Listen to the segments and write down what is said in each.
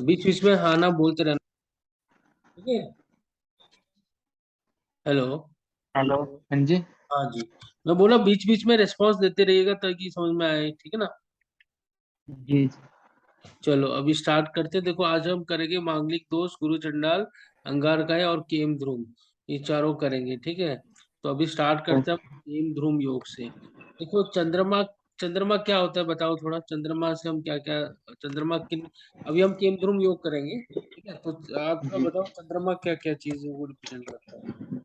बीच बीच में हाँ ना बोलते रहना। ठीक है। हेलो। हेलो। हाँ जी। हाँ जी। मैं बोला बीच बीच में रिस्पांस देते रहिएगा ताकि समझ में आए, ठीक है ना। जी। चलो अभी स्टार्ट करते हैं। देखो आज हम करेंगे मांगलिक दोष, गुरु चंडाल, अंगारकाय और केम ध्रुम। ये चारों करेंगे, ठीक है। तो अभी स्टार्ट करते हैं ओके। केम ध्रुम योग से। देखो चंद्रमा, चंद्रमा क्या होता है बताओ थोड़ा। चंद्रमा से हम क्या क्या, चंद्रमा किन, अभी हम केम ध्रुम योग करेंगे, ठीक है। तो आप थोड़ा जी। बताओ चंद्रमा क्या क्या चीज है वो रिप्रेजेंट करता है।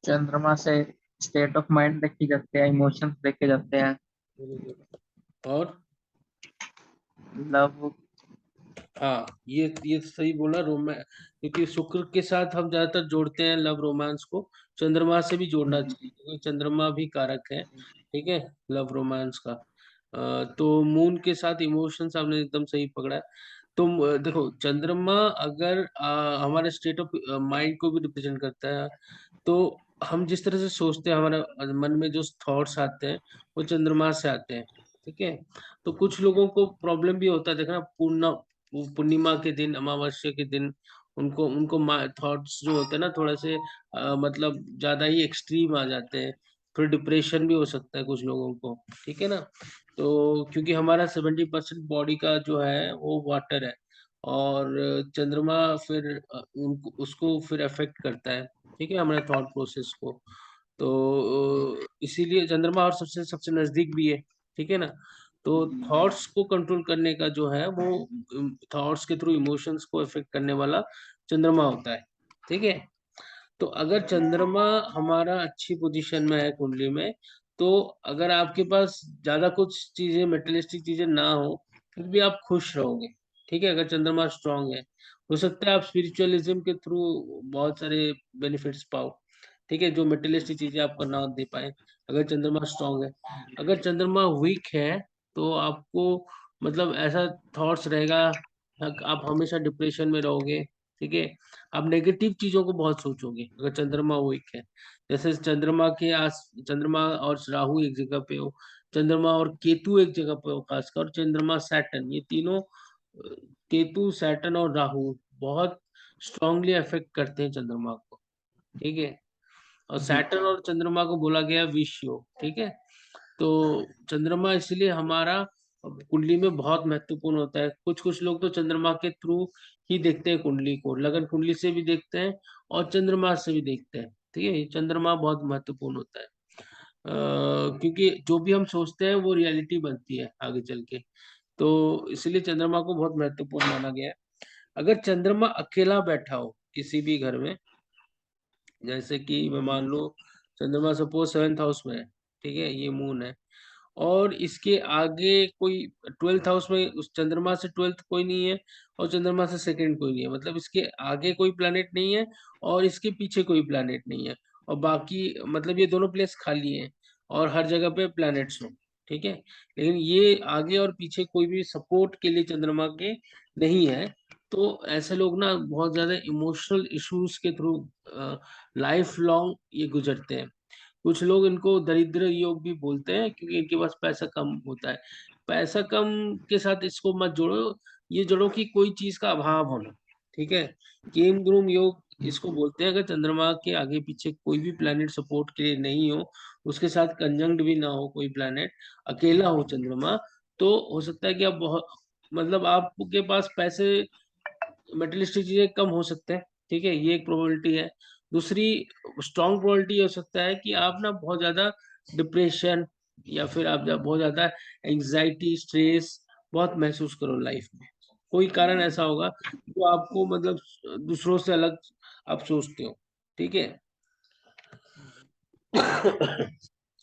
चंद्रमा से स्टेट ऑफ माइंड देखे जाते हैं, इमोशंस देखे जाते हैं। Very good. और लव। हाँ, ये सही बोला रोमा, क्योंकि शुक्र के साथ हम ज्यादातर जोड़ते हैं लव रोमांस को। चंद्रमा से भी जोड़ना चाहिए क्योंकि चंद्रमा भी कारक है, ठीक है, लव रोमांस का। तो मून के साथ इमोशंस आपने एकदम सही पकड़ा है। तो देखो चंद्रमा अगर हमारे स्टेट ऑफ माइंड को भी रिप्रेजेंट करता है। तो हम जिस तरह से सोचते हैं, हमारे मन में जो थॉट्स आते हैं वो चंद्रमा से आते हैं, ठीक है। तो कुछ लोगों को प्रॉब्लम भी होता है, देखना पूर्णिमा के दिन, अमावस्या के दिन उनको उनको थॉट्स जो होते हैं ना थोड़ा से मतलब ज्यादा ही एक्सट्रीम आ जाते हैं। थोड़ी डिप्रेशन भी हो सकता है कुछ लोगों को, ठीक है ना। तो क्योंकि हमारा 70% बॉडी का जो है वो वाटर है, और चंद्रमा फिर उनको उसको फिर अफेक्ट करता है, ठीक है, हमारे थॉट प्रोसेस को। तो इसीलिए चंद्रमा और सबसे सबसे नजदीक भी है, ठीक है ना। तो थॉट्स को कंट्रोल करने का जो है वो थॉट्स के थ्रू इमोशंस को अफेक्ट करने वाला चंद्रमा होता है, ठीक है। तो अगर चंद्रमा हमारा अच्छी पोजीशन में है कुंडली में, तो अगर आपके पास ज्यादा कुछ चीजें, मेटेरियलिस्टिक चीजें ना हो, फिर भी आप खुश रहोगे, ठीक है, अगर चंद्रमा स्ट्रांग है। हो सकता है आप स्पिरिचुअलिज्म के थ्रू बहुत सारे बेनिफिट्स पाओ, ठीक है, जो मेटेरियलिस्टिक चीजें आपको ना दे पाए, अगर चंद्रमा स्ट्रांग है। अगर चंद्रमा वीक है तो आपको मतलब ऐसा थॉट्स रहेगा, आप हमेशा डिप्रेशन में रहोगे, ठीक है। आप नेगेटिव चीजों को बहुत सोचोगे अगर चंद्रमा वीक है। जैसे चंद्रमा और राहु एक जगह पे हो, चंद्रमा और केतु एक जगह पे हो, खासकर और चंद्रमा सैटर्न, ये तीनों केतु सैटर्न और राहु बहुत स्ट्रांगली अफेक्ट करते हैं चंद्रमा को, ठीक है। और जी। सैटर्न और चंद्रमा को बोला गया विष योग, ठीक है। तो चंद्रमा इसलिए हमारा कुंडली में बहुत महत्वपूर्ण होता है। कुछ कुछ लोग तो चंद्रमा के थ्रू ही देखते हैं कुंडली को, लगन कुंडली से भी देखते हैं और चंद्रमा से भी देखते हैं, ठीक है। ये चंद्रमा बहुत महत्वपूर्ण होता है, क्योंकि जो भी हम सोचते हैं वो रियलिटी बनती है आगे चल के। तो इसलिए चंद्रमा को बहुत महत्वपूर्ण माना गया है। अगर चंद्रमा अकेला बैठा हो किसी भी घर में, जैसे कि मैं मान लो चंद्रमा सपोज 7th हाउस में है, ठीक है, ये मून है, और इसके आगे कोई 12th हाउस में, उस चंद्रमा से 12th कोई नहीं है और चंद्रमा से सेकंड कोई नहीं है, मतलब इसके आगे कोई प्लैनेट नहीं है और इसके पीछे कोई प्लैनेट नहीं है, और बाकी मतलब ये दोनों प्लेस खाली हैं और हर जगह पे प्लैनेट्स हो, ठीक है। लेकिन ये आगे और पीछे कोई भी सपोर्ट के लिए चंद्रमा के नहीं है। तो ऐसे लोग ना बहुत ज्यादा इमोशनल इश्यूज के थ्रू लाइफ लॉन्ग ये गुजरते हैं। कुछ लोग इनको दरिद्र योग भी बोलते हैं क्योंकि इनके पास पैसा कम होता है। पैसा कम के साथ इसको मत जोड़ो, ये जोड़ो कि कोई चीज का अभाव होना, ठीक है। केम द्रुम योग इसको बोलते हैं, अगर चंद्रमा के आगे पीछे कोई भी प्लैनेट सपोर्ट के लिए नहीं हो, उसके साथ कंजंक्ट भी ना हो कोई प्लैनेट, अकेला हो चंद्रमा, तो हो सकता है कि आप बहुत, मतलब आपके पास पैसे, मेटेरियलिस्टिक चीजें कम हो सकते हैं, ठीक है, ये एक प्रोबेबिलिटी है। दूसरी स्ट्रॉन्ग प्रोबेबिलिटी हो सकता है कि आप ना बहुत ज्यादा डिप्रेशन, या फिर आप बहुत ज्यादा एंजाइटी, स्ट्रेस बहुत महसूस करो लाइफ में। कोई कारण ऐसा होगा जो आपको मतलब दूसरों से अलग आप सोचते हो, ठीक है।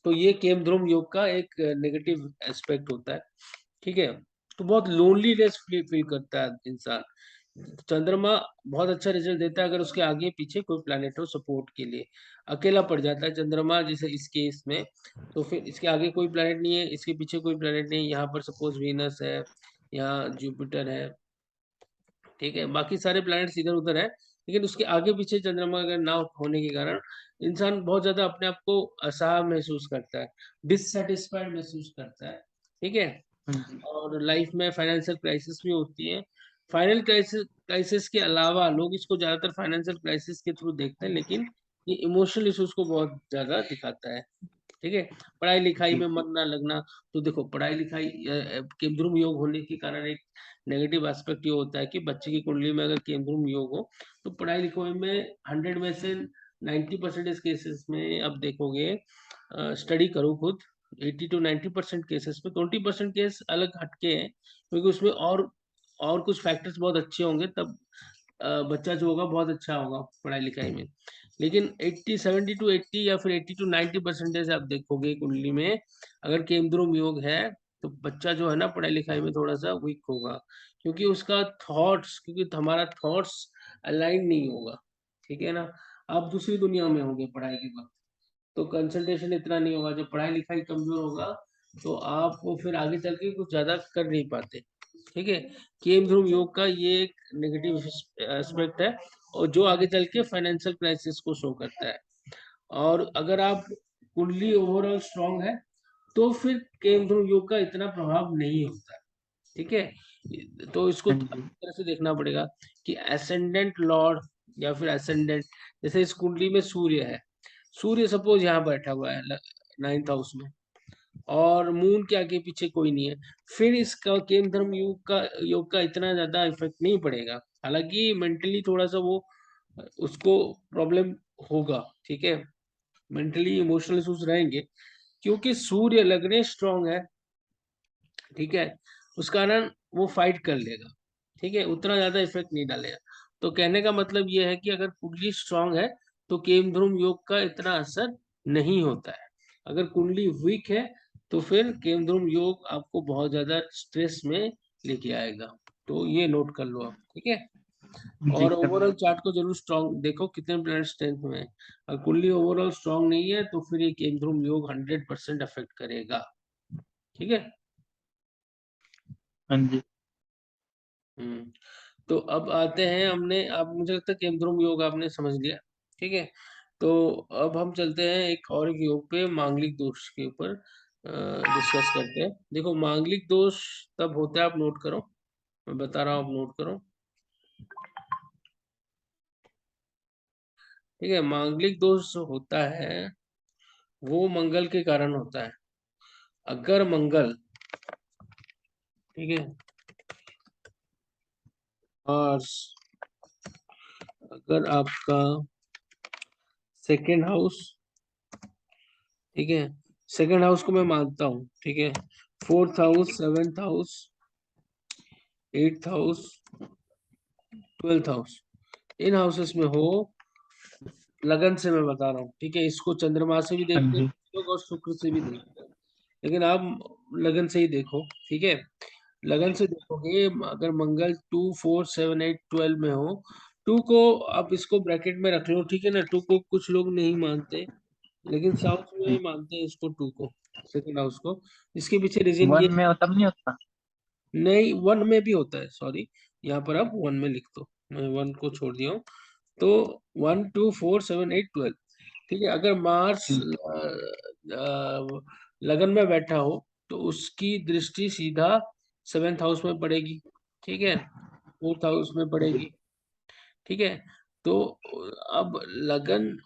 तो ये केम ध्रुव योग का एक नेगेटिव एस्पेक्ट होता है, ठीक है। तो बहुत लोनलीनेस फील फील करता है इंसान। चंद्रमा बहुत अच्छा रिजल्ट देता है अगर उसके आगे पीछे कोई प्लैनेट हो सपोर्ट के लिए। अकेला पड़ जाता है चंद्रमा जैसे इस केस में, तो फिर इसके आगे कोई प्लैनेट नहीं है, इसके पीछे कोई प्लैनेट नहीं है, यहाँ पर सपोज वीनस है, यहाँ जुपिटर है, ठीक है, बाकी सारे प्लैनेट्स इधर उधर है, लेकिन उसके आगे पीछे चंद्रमा अगर ना होने के कारण इंसान बहुत ज्यादा अपने आप को असहाय महसूस करता है, डिससेटिस्फाइड महसूस करता है, ठीक है। हाँ जी। और लाइफ में फाइनेंशियल क्राइसिस भी होती है। फाइनल क्राइसिस के अलावा लोग इसको ज्यादातर फाइनेंशियल क्राइसिस के थ्रू देखते हैं, लेकिन ये इमोशनल इश्यूज को बहुत ज्यादा दिखाता है। ठीक है, पढ़ाई लिखाई में जी। मन ना लगना। तो देखो पढ़ाई लिखाई केंद्रुम योग होने के कारण एक नेगेटिव एस्पेक्ट ये होता है कि बच्चे की कुंडली में अगर केंद्रुम योग हो तो पढ़ाई लिखाई में 100 में से 90% केसेस में अब देखोगे, स्टडी करो खुद, 80 to 90% केसेस में 20% केस अलग हटके हैं, क्योंकि उसमें और कुछ फैक्टर्स बहुत अच्छे होंगे, तब बच्चा जो होगा बहुत अच्छा होगा पढ़ाई लिखाई में। लेकिन 70 to 80 या फिर 80 to 90% आप देखोगे कुंडली में अगर केंद्रुम योग है, तो बच्चा जो है ना पढ़ाई लिखाई में थोड़ा सा वीक होगा, क्योंकि उसका थॉट्स, क्योंकि हमारा थॉट्स अलाइन नहीं होगा। ठीक है ना, आप दूसरी दुनिया में होंगे पढ़ाई के वक्त, तो कंसंट्रेशन इतना नहीं होगा। जब पढ़ाई लिखाई कमजोर होगा तो आप वो फिर आगे चल के कुछ ज्यादा कर नहीं पाते। ठीक है, केम ध्रुव योग का ये एक नेगेटिव एस्पेक्ट है, और जो आगे चल के फाइनेंशियल क्राइसिस को शो करता है। और अगर आप कुंडली ओवरऑल स्ट्रांग है तो फिर केम ध्रुव योग का इतना प्रभाव नहीं होता है। ठीक है, तो इसको हाँ इस जी। तरह से देखना पड़ेगा कि एसेंडेंट लॉर्ड या फिर एसेंडेंट, जैसे इस कुंडली में सूर्य है, सूर्य सपोज यहाँ बैठा हुआ है 9th हाउस में, और मून के आगे पीछे कोई नहीं है, फिर इसका केम धर्म योग का इतना ज्यादा इफेक्ट नहीं पड़ेगा। हालांकि मेंटली थोड़ा सा वो उसको प्रॉब्लम होगा। ठीक है, मेंटली इमोशनल इश्यूज रहेंगे, क्योंकि सूर्य लगने स्ट्रांग है। ठीक है, उस कारण वो फाइट कर लेगा। ठीक है, उतना ज्यादा इफेक्ट नहीं डालेगा। तो कहने का मतलब ये है कि अगर कुंडली स्ट्रांग है तो केमध्रुम योग का इतना असर नहीं होता है। अगर कुंडली वीक है तो फिर केमध्रुम योग आपको बहुत ज्यादा स्ट्रेस में लेके आएगा। तो ये नोट कर लो आप। ठीक है, जी और सर। ओवरऑल चार्ट को जरूर स्ट्रांग देखो कितने प्लैनेट स्ट्रेंथ में है। अगर कुंडली ओवरऑल स्ट्रांग नहीं है तो फिर ये केमध्रुम योग 100% अफेक्ट करेगा। ठीक है। हाँ जी। हम्म, तो अब आते हैं, हमने अब मुझे लगता है केंद्रुम योग आपने समझ लिया। ठीक है, तो अब हम चलते हैं एक और एक योग पे, मांगलिक दोष के ऊपर डिस्कस करते हैं। देखो मांगलिक दोष तब होता है, आप नोट करो, मैं बता रहा हूँ, आप नोट करो। ठीक है, मांगलिक दोष जो होता है वो मंगल के कारण होता है। अगर मंगल, ठीक है, और अगर आपका सेकेंड हाउस, ठीक है, सेकेंड हाउस को मैं मानता हूँ, ठीक है, 4th house, 7th house, 8th house, 12th house, इन हाउसेस में हो, लगन से मैं बता रहा हूँ। ठीक है, इसको चंद्रमा से भी हाँ देखते हैं जी। लोग और शुक्र से भी देखते हैं, लेकिन आप लगन से ही देखो। ठीक है, लगन से देखोगे, अगर मंगल 2, 4, 7, 8, 12 में हो, टू को आप इसको ब्रैकेट में रख लो। ठीक है ना, टू को कुछ लोग नहीं मानते, लेकिन साउथ जी। में मानते हैं इसको, टू को, सेकेंड हाउस को। इसके पीछे रीजन ये, वन में तब नहीं होता। नहीं वन में भी होता है, सॉरी, यहाँ पर आप वन में लिख दो, मैं वन को छोड़ दिया हूँ। तो 1, 2, 4, 7, 8, 12, ठीक है, अगर मार्स जी। लगन में बैठा हो तो उसकी दृष्टि सीधा 7th हाउस में पड़ेगी। ठीक है, 4th हाउस में जी। पड़ेगी। ठीक है, तो अब लगन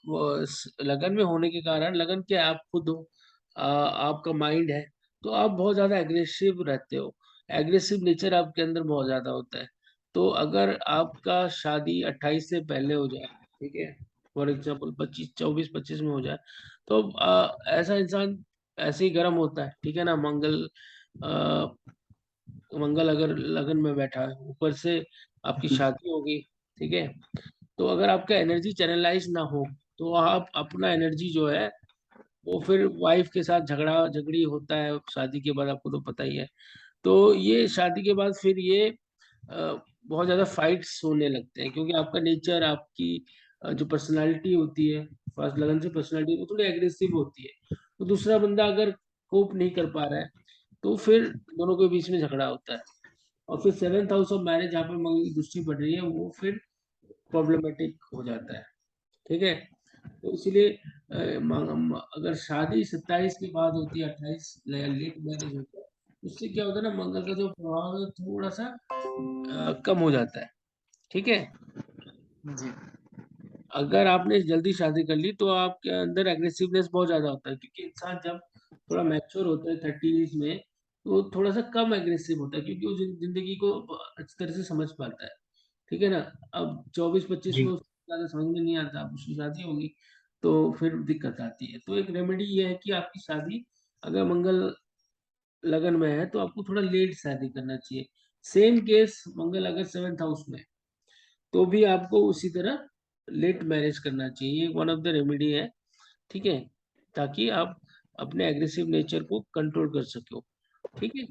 लगन में होने के कारण, लगन के आप खुद हो, आपका माइंड है, तो आप बहुत ज्यादा एग्रेसिव रहते हो, एग्रेसिव नेचर आपके अंदर बहुत ज्यादा होता है। तो अगर आपका शादी 28 से पहले हो जाए, ठीक है, फॉर एग्जाम्पल 25, 24, 25 में हो जाए, तो ऐसा इंसान ऐसे ही गर्म होता है। ठीक है ना, मंगल अगर लगन में बैठा है, ऊपर से आपकी जी। शादी होगी। ठीक है, तो अगर आपका एनर्जी चैनलाइज ना हो तो आप अपना एनर्जी जो है वो फिर वाइफ के साथ झगड़ा झगड़ी होता है शादी के बाद, आपको तो पता ही है। तो ये शादी के बाद फिर ये बहुत ज्यादा फाइट्स होने लगते हैं, क्योंकि आपका नेचर, आपकी जो पर्सनालिटी होती है, फर्स्ट लगन से पर्सनालिटी वो थोड़ी एग्रेसिव होती है। तो दूसरा बंदा अगर कोप नहीं कर पा रहा है तो फिर दोनों के बीच में झगड़ा होता है। और फिर 7th हाउस ऑफ मैरिज, जहाँ पर मंगल की दृष्टि पड़ रही है, वो फिर प्रॉब्लमेटिक हो जाता है। ठीक है, तो इसलिए अगर शादी 27 के बाद होती है, 28 लेट मैरिज होता है, उससे क्या होता है ना, मंगल का जो प्रभाव है थोड़ा सा कम हो जाता है। ठीक है। जी अगर आपने जल्दी शादी कर ली तो आपके अंदर एग्रेसिवनेस बहुत ज्यादा होता है, क्योंकि इंसान जब थोड़ा मैच्योर होता है 30s में तो थोड़ा सा कम एग्रेसिव होता है, क्योंकि वो जिंदगी को अच्छी तरह से समझ पाता है। ठीक है ना। अब 24-25 जी में उसको ज्यादा समझ में नहीं आता, अब उसकी शादी होगी तो फिर दिक्कत आती है। तो एक रेमेडी ये है कि आपकी शादी अगर मंगल लगन में है तो आपको थोड़ा लेट शादी करना चाहिए। सेम केस मंगल अगर 7th हाउस में है, तो भी आपको उसी तरह लेट मैरिज करना चाहिए। ये वन ऑफ द रेमेडी है। ठीक है। ताकि आप अपने एग्रेसिव नेचर को कंट्रोल कर सको। ठीक है।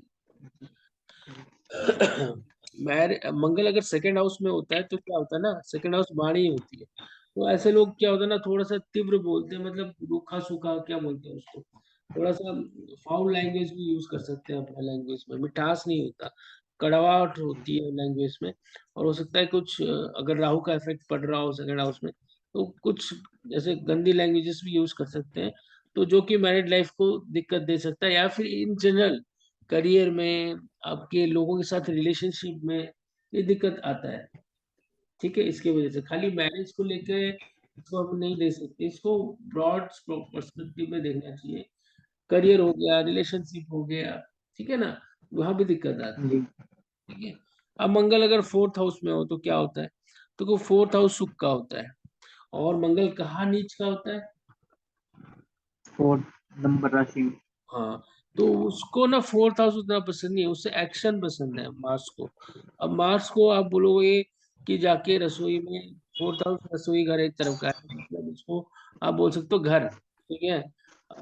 मंगल अगर 2nd हाउस में होता है तो क्या होता है ना, 2nd हाउस वाणी होती है। तो ऐसे लोग क्या होता है ना, थोड़ा सा तीव्र बोलते हैं, मतलब रूखा सूखा क्या बोलते हैं उसको, थोड़ा सा फाउल लैंग्वेज भी यूज कर सकते हैं अपने लैंग्वेज में, मिठास नहीं होता, कड़वाहट होती है लैंग्वेज में। और हो सकता है कुछ अगर राहु का इफेक्ट पड़ रहा हो 2nd हाउस में, तो कुछ जैसे गंदी लैंग्वेजेस भी यूज कर सकते हैं, तो जो कि मैरिड लाइफ को दिक्कत दे सकता है, या फिर इन जनरल करियर में, आपके लोगों के साथ रिलेशनशिप में ये दिक्कत आता है। ठीक है। इसके वजह से खाली मैरिज को लेकर इसको हम नहीं दे सकते, इसको ब्रॉड पर्सपेक्टिव में देखना चाहिए। करियर हो गया, रिलेशनशिप हो गया, ठीक है ना, वहां भी दिक्कत आती है। जी। ठीक है। अब मंगल अगर 4th हाउस में हो तो क्या होता है, तो 4th हाउस सुख का होता है। और मंगल कहाँ नीच का होता है। 4 नंबर राशि में। हाँ। तो उसको ना 4th हाउस उतना पसंद नहीं है, उससे एक्शन पसंद है मार्स को। अब मार्स को आप बोलोगे कि जाके रसोई में, 4th हाउस रसोई घर एक तरफ का है, मतलब उसको आप बोल सकते हो घर। ठीक है।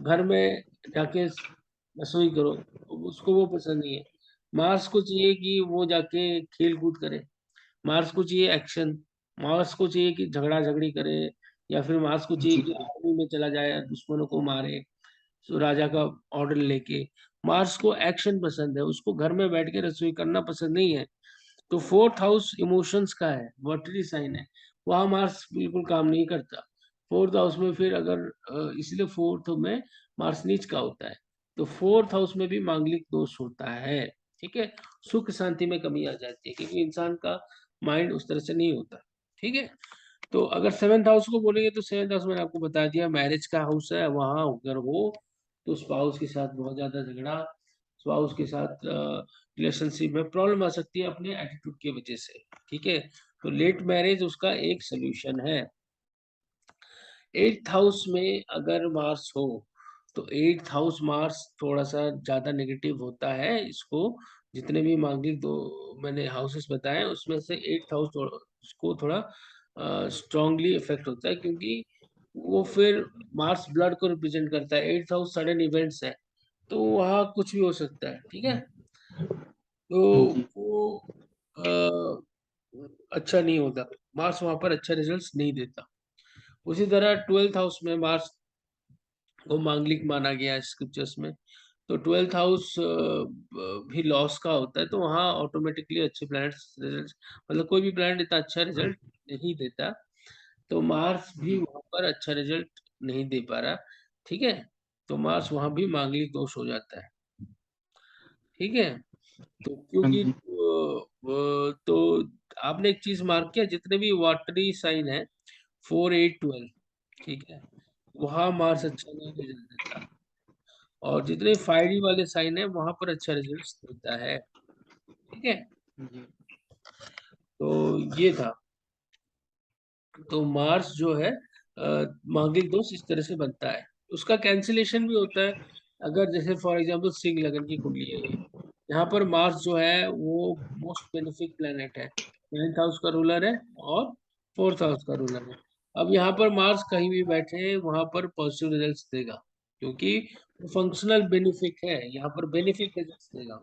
घर में जाके रसोई करो, तो उसको वो पसंद नहीं है। मार्स को चाहिए कि वो जाके खेल कूद करे, मार्स को चाहिए एक्शन, मार्स को चाहिए कि झगड़ा झगड़ी करे, या फिर मार्स को चाहिए जी कि आर्मी में चला जाए, दुश्मनों को मारे, सो राजा का ऑर्डर लेके। मार्स को एक्शन पसंद है, उसको घर में बैठ के रसोई करना पसंद नहीं है। तो 4th हाउस इमोशंस का है, वाटरी साइन है, वहां मार्स बिल्कुल काम नहीं करता। 4th हाउस में फिर अगर इसलिए 4th में मार्स नीच का होता है, तो 4th हाउस में भी मांगलिक दोष होता है। ठीक है। सुख शांति में कमी आ जाती है, क्योंकि इंसान का माइंड उस तरह से नहीं होता। ठीक है। तो अगर 7th हाउस को बोलेंगे तो 7th हाउस मैंने आपको बता दिया मैरिज का हाउस है, वहां अगर हो तो स्पाउस के साथ बहुत ज्यादा झगड़ा, स्पाउस के साथ रिलेशनशिप में प्रॉब्लम आ सकती है अपने एटीट्यूड की वजह से। ठीक है। तो लेट मैरिज उसका एक सोल्यूशन है। 8th हाउस में अगर मार्स हो तो 8th हाउस मार्स थोड़ा सा ज्यादा नेगेटिव होता है। इसको जितने भी मांगलिक दो मैंने हाउसेस बताए उसमें से 8th हाउस उसको थोड़ा स्ट्रांगली इफेक्ट होता है, क्योंकि वो फिर मार्स ब्लड को रिप्रेजेंट करता है, 8th हाउस सडन इवेंट्स है, तो वहाँ कुछ भी हो सकता है। ठीक है। तो जी वो अच्छा नहीं होता, मार्स वहां पर अच्छा रिजल्ट्स नहीं देता। उसी तरह 12th हाउस में मार्स को मांगलिक माना गया है स्क्रिप्चर्स में। तो 12th हाउस भी लॉस का होता है, तो वहाँ ऑटोमेटिकली अच्छे प्लैनेट्स रिजल्ट, मतलब कोई भी प्लैनेट इतना अच्छा रिजल्ट नहीं देता। तो मार्स भी जी वहां पर अच्छा रिजल्ट नहीं दे पा रहा। ठीक है। तो मार्स वहां भी मांगलिक दोष हो जाता है। ठीक है। तो हाँ क्योंकि जी तो आपने एक चीज मार्क किया, जितने भी वाटरी साइन है 4, 8, 12, ठीक है, वहां मार्स अच्छा नहीं रिजल्ट देता। और जितने फायरी वाले साइन है वहां पर अच्छा रिजल्ट देता है। ठीक है। जी तो ये था। तो मार्स जो है मांगलिक दोष इस तरह से बनता है। उसका कैंसिलेशन भी होता है। अगर जैसे फॉर एग्जांपल सिंह लगन की कुंडली है ये, यहाँ पर मार्स जो है वो मोस्ट बेनिफिक प्लेनेट है, 9th हाउस का रूलर है और 4th हाउस का रूलर है। अब यहाँ पर मार्स कहीं भी बैठे वहां पर पॉजिटिव रिजल्ट्स देगा, क्योंकि वो फंक्शनल बेनिफिक है, यहाँ पर बेनिफिक रिजल्ट्स देगा।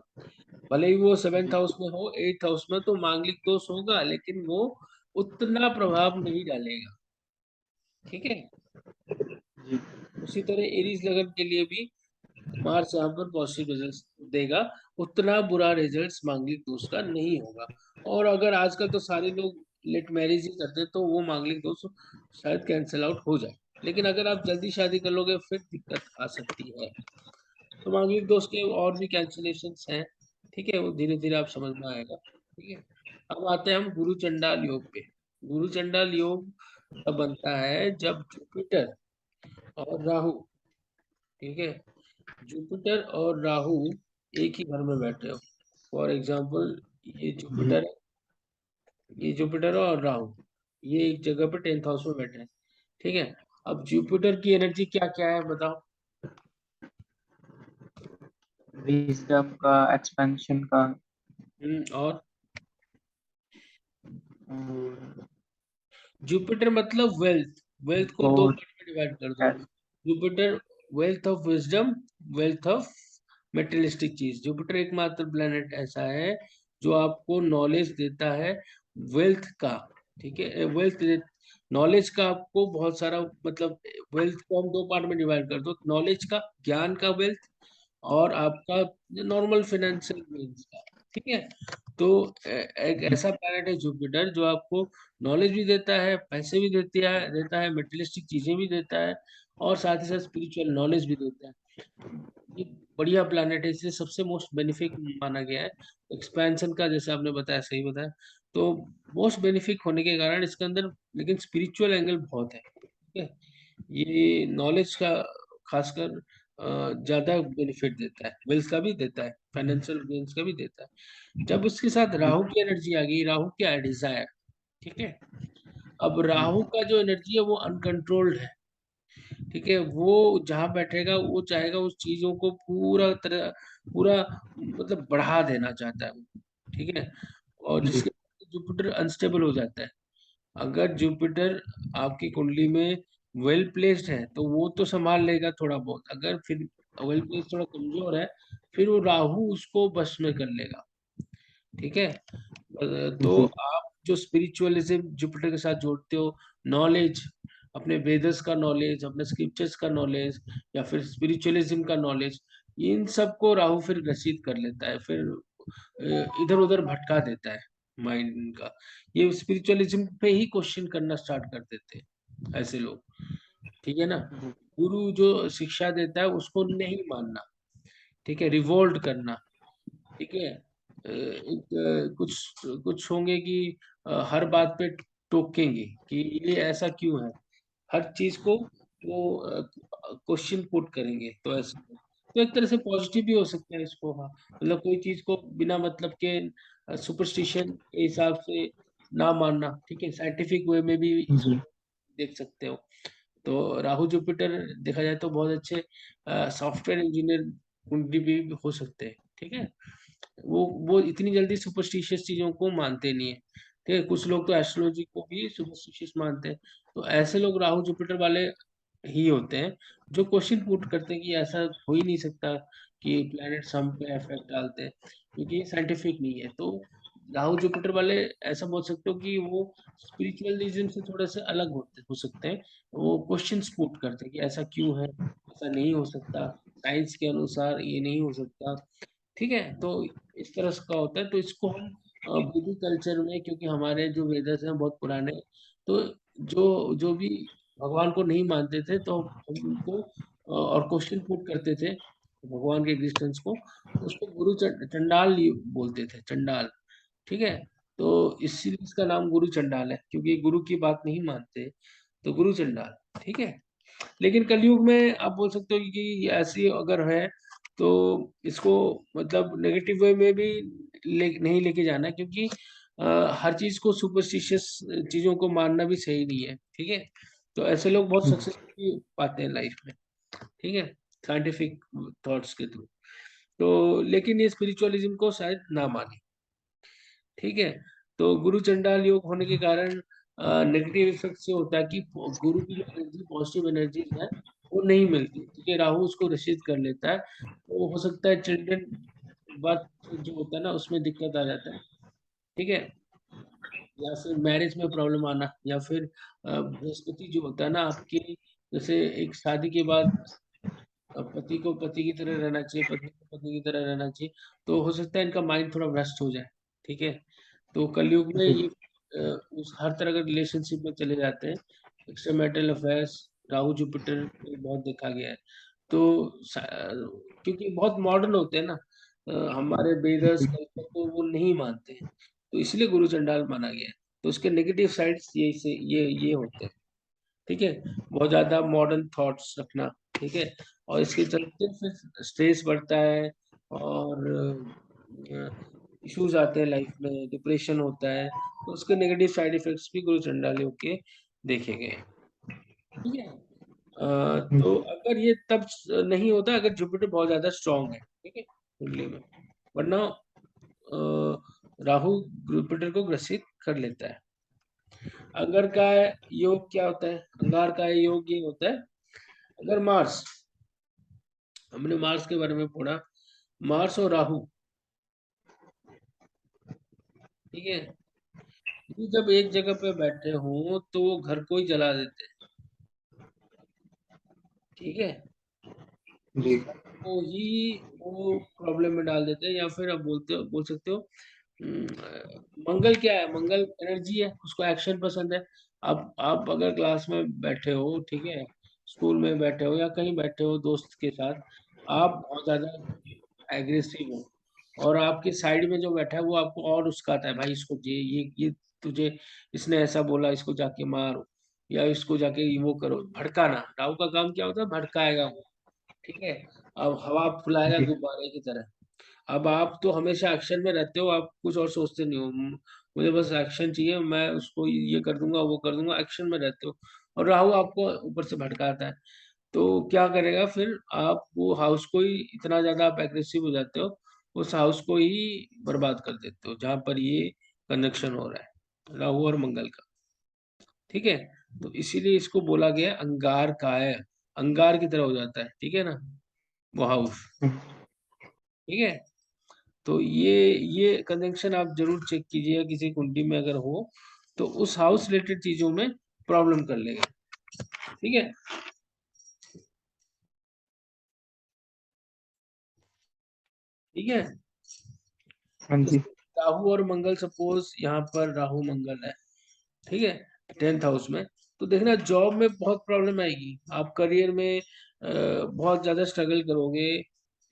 भले ही वो 7th हाउस में हो, 8th हाउस में, तो मांगलिक दोष होगा लेकिन वो उतना प्रभाव नहीं डालेगा। ठीक है। जी उसी तरह एरीज लगन के लिए भी मार्स यहाँ पर पॉजिटिव रिजल्ट्स देगा, उतना बुरा रिजल्ट्स मांगलिक दोष का नहीं होगा। और अगर आजकल तो सारे लोग लेट मैरिज ही करते हैं, तो वो मांगलिक दोष शायद कैंसिल आउट हो जाए। लेकिन अगर आप जल्दी शादी कर लोगे फिर दिक्कत आ सकती है। तो मांगलिक दोष के और भी कैंसिलेशंस हैं, ठीक है, वो धीरे धीरे आप समझ में आएगा, ठीक है। अब आते हैं हम गुरु चंडाल योग पे। गुरु चंडाल योग तब बनता है जब जुपिटर और राहु, ठीक है, जुपिटर और राहु एक ही घर में बैठे हो। फॉर एग्जाम्पल ये जी। जुपिटर, ये जुपिटर और राहु ये एक जगह पे 10th हाउस में बैठे हैं, ठीक है। अब जुपिटर की एनर्जी क्या क्या है बताओ। विजडम का, एक्सपेंशन का, और और जुपिटर मतलब वेल्थ, वेल्थ को दो गॉड, पार्ट में डिवाइड कर दो। Jupiter wealth of wisdom, wealth of materialistic चीज। जुपिटर एकमात्र प्लेनेट ऐसा है जो आपको नॉलेज देता है वेल्थ का, ठीक है, वेल्थ नॉलेज का आपको बहुत सारा, मतलब वेल्थ को हम दो पार्ट में डिवाइड कर दो, नॉलेज का, ज्ञान का वेल्थ, और आपका नॉर्मल फाइनेंशियल मीन्स का, ठीक है। तो एक ऐसा प्लैनेट है जुपिटर जो आपको नॉलेज भी देता है, पैसे भी देता है मटेरियलिस्टिक चीजें भी देता है, और साथ ही साथ स्पिरिचुअल नॉलेज भी देता है। ये बढ़िया प्लैनेट है, इसलिए सबसे मोस्ट बेनिफिक माना गया है। एक्सपेंशन का जैसे आपने बताया, सही बताया। तो मोस्ट बेनिफिक होने के कारण इसके अंदर लेकिन स्पिरिचुअल एंगल बहुत है, ठीक है। ये नॉलेज का खासकर ज्यादा बेनिफिट देता है, वेल्थ का भी देता है, फाइनेंशियल गेन्स का भी देता है। जब उसके साथ राहु की एनर्जी आ गई, राहु क्या है, डिजायर, ठीक है। अब राहु का जो एनर्जी है वो अनकंट्रोल्ड है, ठीक है। वो जहां बैठेगा वो चाहेगा उस चीजों को पूरा मतलब बढ़ा देना चाहता है वो, ठीक है। और जी। जिसके जुपिटर अनस्टेबल हो जाता है। अगर जुपिटर आपकी कुंडली में वेल प्लेस्ड है तो वो तो संभाल लेगा थोड़ा बहुत, अगर फिर वेल प्लेस्ड थोड़ा कमजोर है, फिर वो राहु उसको बस में कर लेगा, ठीक है। तो जी। आप जो स्पिरिचुअलिज्म जुपिटर के साथ जोड़ते हो, नॉलेज, अपने वेदस का नॉलेज, अपने स्क्रिप्चर्स का नॉलेज, या फिर स्पिरिचुअलिज्म का नॉलेज, इन सबको राहु फिर ग्रसित कर लेता है, फिर इधर उधर भटका देता है माइंड का। ये स्पिरिचुअलिज्म पे ही क्वेश्चन करना स्टार्ट कर देते हैं ऐसे लोग, ठीक है ना। गुरु जो शिक्षा देता है उसको नहीं मानना, ठीक है, रिवोल्ट करना, ठीक है। कुछ कुछ होंगे कि हर बात पे टोकेंगे कि ये ऐसा क्यों है, हर चीज को वो क्वेश्चन पुट करेंगे, तो ऐसे तो एक तरह से पॉजिटिव भी हो सकता है इसको, हाँ, मतलब कोई चीज को बिना मतलब के सुपरस्टिशन के हिसाब से ना मानना, ठीक है, साइंटिफिक वे में भी जी। इसको देख सकते हो। तो राहु जुपिटर देखा जाए तो बहुत अच्छे सॉफ्टवेयर इंजीनियर कुंडली भी हो सकते हैं, ठीक है। वो इतनी जल्दी सुपरस्टिशियस चीजों को मानते नहीं है, ठीक है। कुछ लोग तो एस्ट्रोलॉजी को भी सुपरस्टिशियस मानते हैं। तो ऐसे लोग राहु जुपिटर वाले ही होते हैं जो क्वेश्चन पुट करते हैं कि ऐसा हो ही नहीं सकता कि प्लैनेट्स हम पे इफेक्ट डालते हैं, क्योंकि ये साइंटिफिक नहीं है। तो राहु जुपिटर वाले ऐसा बोल सकते हो कि वो स्पिरिचुअलिज्म से थोड़े से अलग हो सकते हैं। वो क्वेश्चंस पुट करते हैं कि ऐसा क्यों है, ऐसा नहीं हो सकता, साइंस के अनुसार ये नहीं हो सकता, ठीक है। तो इस तरह का होता है। तो इसको हम वैदिक कल्चर में, क्योंकि हमारे जो वेदस हैं बहुत पुराने हैं, तो जो जो भी भगवान को नहीं मानते थे तो हम उनको और क्वेश्चन पुट करते थे भगवान के एग्जिस्टेंस को, तो उसको गुरु चंडाल बोलते थे, चंडाल, ठीक है। तो इसीलिए इसका नाम गुरु चंडाल है, क्योंकि गुरु की बात नहीं मानते, तो गुरु चंडाल, ठीक है। लेकिन कलयुग में आप बोल सकते हो कि ऐसी अगर है तो इसको मतलब नेगेटिव वे में भी नहीं लेके जाना, क्योंकि हर चीज को सुपरस्टिशियस चीजों को मानना भी सही नहीं है, ठीक है। तो ऐसे लोग बहुत सक्सेस भी पाते हैं लाइफ में, ठीक है, साइंटिफिक थॉट्स के थ्रू। तो लेकिन ये स्पिरिचुअलिज्म को शायद ना माने, ठीक है। तो गुरु चंडाल योग होने के कारण नेगेटिव इफेक्ट से होता है कि गुरु की जो एनर्जी, पॉजिटिव एनर्जी है वो नहीं मिलती, ठीक है, राहु उसको रशिद कर लेता है। तो हो सकता है चिल्ड्रन बर्थ जो होता है ना उसमें दिक्कत आ जाता है, ठीक है, या फिर मैरिज में प्रॉब्लम आना, या फिर बृहस्पति जो होता है ना आपके, जैसे एक शादी के बाद पति को पति की तरह रहना चाहिए, पत्नी को पत्नी की तरह रहना चाहिए, तो हो सकता है इनका माइंड थोड़ा भ्रष्ट हो जाए, ठीक है। तो कलयुग में जी। ये उस हर तरह के रिलेशनशिप में चले जाते हैं। Extra marital affairs Rahu Jupiter में बहुत देखा गया है। तो क्योंकि बहुत मॉडर्न होते हैं ना, हमारे वेदर्स कल्चर को वो नहीं मानते हैं, तो इसलिए गुरु चंडाल माना गया है। तो उसके नेगेटिव साइड्स ये होते हैं। ठीक है, बहुत ज्यादा मॉडर्न थॉट्स रखना। ठीक है, और इसके चलते फिर स्ट्रेस बढ़ता है, और इश्यूज आते हैं लाइफ में, डिप्रेशन होता है, तो उसके नेगेटिव साइड इफेक्ट्स भी गुरु चंडालियों के देखे गए हैं। ठीक है, तो अगर ये तब नहीं होता अगर जुपिटर बहुत ज्यादा स्ट्रांग है, ठीक है, कुंडली में, वरना राहु जुपिटर को ग्रसित कर लेता है। अंगार का योग क्या होता है? अंगार का योग ये होता है, अगर मार्स, हमने मार्स के बारे में पढ़ा, मार्स और राहु, ठीक है, ये जब एक जगह पे बैठे हों तो वो घर को ही जला देते हैं। ठीक है, जी। को ही वो प्रॉब्लम में डाल देते हैं, या फिर आप बोल सकते हो, मंगल क्या है? मंगल एनर्जी है, उसको एक्शन पसंद है। आप अगर क्लास में बैठे हो, ठीक है, स्कूल में बैठे हो या कहीं बैठे हो दोस्त के साथ, आप बहुत ज्यादा एग्रेसिव हो, और आपके साइड में जो बैठा है वो आपको और उस्काता है, भाई इसको ये तुझे, इसने ऐसा बोला, इसको जाके मारो, या इसको जाके वो करो, भड़काना। राहु का काम क्या होता है? भड़काएगा वो। ठीक है, अब हवा फुलाएगा जी। गुब्बारे की तरह। अब आप तो हमेशा एक्शन में रहते हो, आप कुछ और सोचते नहीं हो, मुझे बस एक्शन चाहिए, मैं उसको ये कर दूंगा वो कर दूंगा, एक्शन में रहते हो, और राहु आपको ऊपर से भटकाता है। तो क्या करेगा फिर? आप वो हाउस को ही इतना ज्यादा आप एग्रेसिव हो जाते हो, उस हाउस को ही बर्बाद कर देते हो जहां पर ये कनेक्शन हो रहा है राहु और मंगल का। ठीक है, तो इसीलिए इसको बोला गया है अंगार काय, अंगार की तरह हो जाता है, ठीक है ना, वो हाउस। ठीक है, तो ये कंजंक्शन आप जरूर चेक कीजिएगा, किसी कुंडली में अगर हो तो उस हाउस रिलेटेड चीजों में प्रॉब्लम कर लेगा। ठीक है, ठीक है, हाँ जी। जैसे राहु और मंगल, सपोज यहाँ पर राहु मंगल है, ठीक है, 10th हाउस में, तो देखना जॉब में बहुत प्रॉब्लम आएगी, आप करियर में बहुत ज्यादा स्ट्रगल करोगे,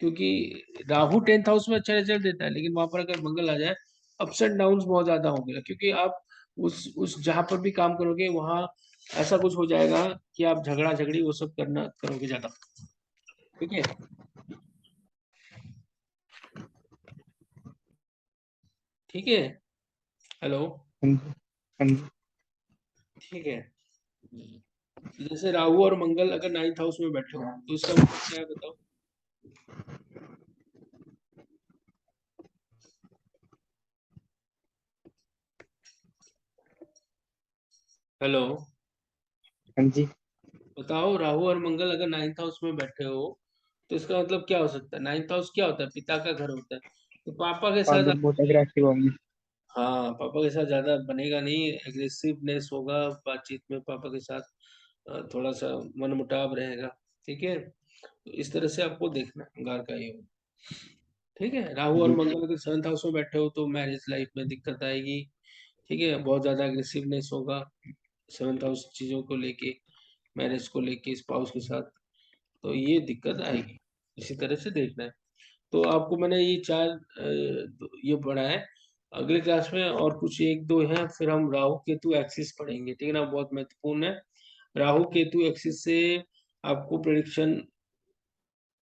क्योंकि राहु 10th हाउस में अच्छा रिजल्ट देता है, लेकिन वहां पर अगर मंगल आ जाए, अप्स एंड डाउन्स बहुत ज्यादा होंगे, क्योंकि आप उस जहां पर भी काम करोगे वहां ऐसा कुछ हो जाएगा कि आप झगड़ा झगड़ी वो सब करना करोगे ज्यादा। ठीक है, ठीक है, हेलो, हाँ जी। हाँ जी। ठीक है, जैसे राहु और मंगल अगर 9th हाउस में बैठे हो तो इसका मतलब क्या है बताओ? हेलो, हाँ जी। बताओ, राहु और मंगल अगर 9th हाउस में बैठे हो तो इसका मतलब क्या हो सकता है? 9th हाउस क्या होता है? पिता का घर होता है, तो पापा के साथ फादर बहुत आपकी, अग्रेसिव होंगे। हाँ, पापा के साथ ज्यादा बनेगा नहीं, एग्रेसिवनेस होगा बातचीत में, पापा के साथ थोड़ा सा मनमुटाव रहेगा। ठीक है, तो इस तरह से आपको देखना अंगार का योग। ठीक है, राहु और जी। मंगल अगर 7th हाउस में बैठे हो तो मैरिज लाइफ में दिक्कत आएगी। ठीक है, बहुत ज्यादा एग्रेसिवनेस होगा 7th हाउस चीजों को लेके, मैरिज को लेके, स्पाउस के साथ, तो ये दिक्कत आएगी। इसी तरह से देखना है। तो आपको मैंने ये चार ये पढ़ा है। अगले क्लास में और कुछ एक दो हैं, फिर हम राहु केतु एक्सिस पढ़ेंगे, ठीक है ना, बहुत महत्वपूर्ण है। राहु केतु एक्सिस से आपको प्रेडिक्शन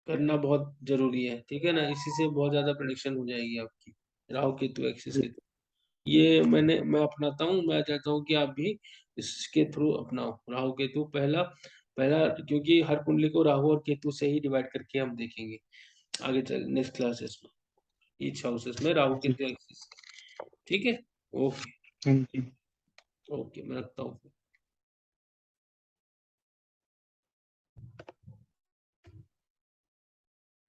करना बहुत जरूरी है, ठीक है ना, इसी से बहुत ज्यादा प्रेडिक्शन हो जाएगी आपकी, राहु केतु एक्सिस जी। के। ये मैं अपनाता हूँ, मैं चाहता हूँ कि आप भी इसके थ्रू अपनाओ राहु केतु। पहला पहला क्योंकि हर कुंडली को राहु और केतु से ही डिवाइड करके हम देखेंगे आगे चल नेक्स्ट क्लासेस में, ईच हाउसेस में राहु जी। केतु एक्सिस। ठीक है, ओके, हाँ जी। ओके, मैं रखता हूँ।